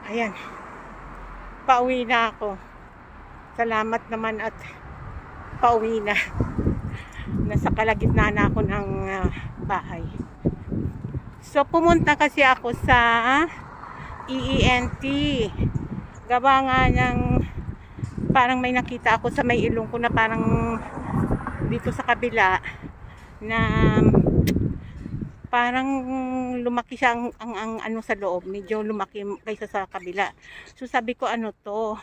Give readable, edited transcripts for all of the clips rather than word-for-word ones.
Ayan, pauwi na ako. Salamat naman at pauwi na. Nasa kalagitnaan na ako ng bahay. So, pumunta kasi ako sa EENT. Gawa nga ng parang may nakita ako sa may ilong ko na parang dito sa kabila na parang lumaki siya ang ano sa loob, medyo lumaki kaysa sa kabila. So sabi ko ano to.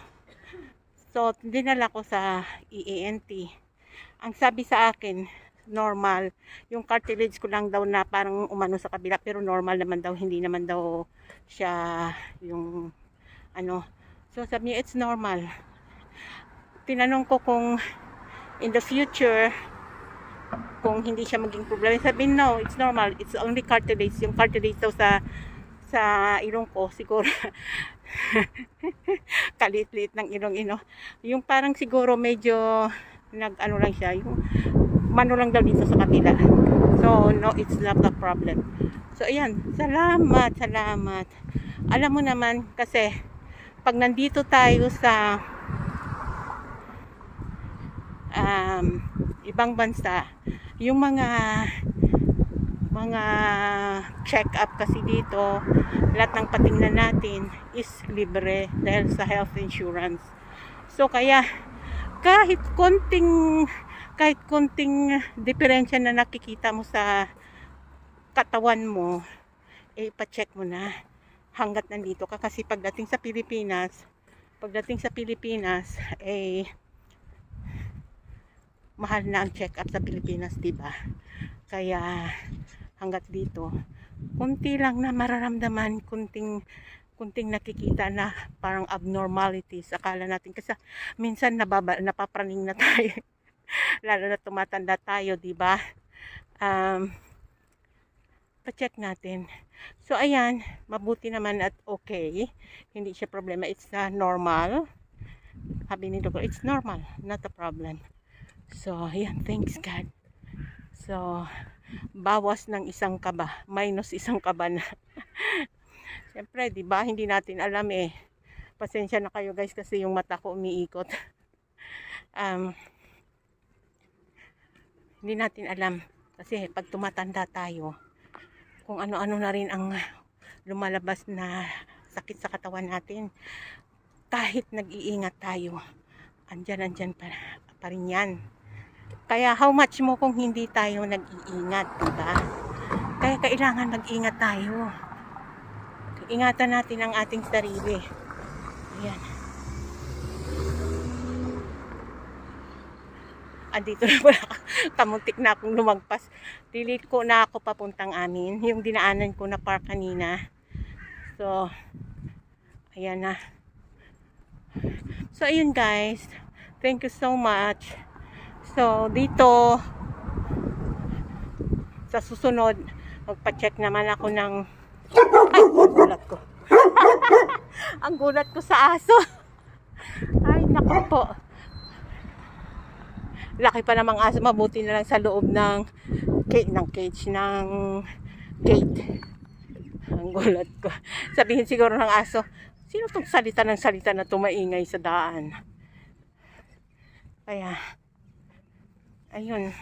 So dinala ko sa EENT. Ang sabi sa akin, normal. Yung cartilage ko lang daw na parang umano sa kabila, pero normal naman daw, hindi naman daw siya yung ano. So sabi niya, it's normal. Tinanong ko kung in the future kung hindi siya maging problema. Sabi, no, it's normal. It's only cartilage. Yung cartilage daw sa ilong ko, siguro kalit-lit ng ilong. Yung parang siguro medyo nag-ano lang siya. Yung mano lang daw dito sa kabila. So, no, it's not a problem. So, ayan. Salamat. Alam mo naman, kasi pag nandito tayo sa ibang bansa, yung mga check-up kasi dito, lahat ng patingnan natin is libre dahil sa health insurance. So kaya kahit konting diferensya na nakikita mo sa katawan mo, ipa-check mo na hanggat nandito ka, kasi pagdating sa Pilipinas mahal na ang check-up sa Pilipinas, diba? Kaya hanggat dito, kunti lang na mararamdaman, kunting nakikita na parang abnormalities. Akala natin kasi minsan napapraning na tayo. Lalo na tumatanda tayo, diba? Pa-check natin. So ayan, mabuti naman at okay. Hindi siya problema. It's normal. Sabi ni Dr. it's normal, not a problem. So, ayan, thanks God. So, bawas ng isang kaba, minus isang kaba na. Siyempre, di ba, hindi natin alam eh. Pasensya na kayo guys kasi yung mata ko umiikot. Hindi natin alam kasi pag tumatanda tayo, kung ano-ano na rin ang lumalabas na sakit sa katawan natin. Kahit nag-iingat tayo, andyan pa rin yan. Kaya how much mo kung hindi tayo nag-iingat, diba? Kaya kailangan mag-ingat tayo. Ingatan natin ang ating sarili. Ayan. Andito na pala. Kamuntik na akong lumagpas. Dilit ko na ako papuntang amin. Yung dinaanan ko na park kanina. So, ayan na. So, ayun guys. Thank you so much. So, dito sa susunod, magpa-check naman ako ng ay, gulat ko. Ang gulat ko sa aso. Ay, naku po. Laki pa namang aso, mabuti na lang sa loob ng cage ng gate. Ang gulat ko. Sabihin siguro ng aso, sino tong salita na tumaingay sa daan? Kaya ayun.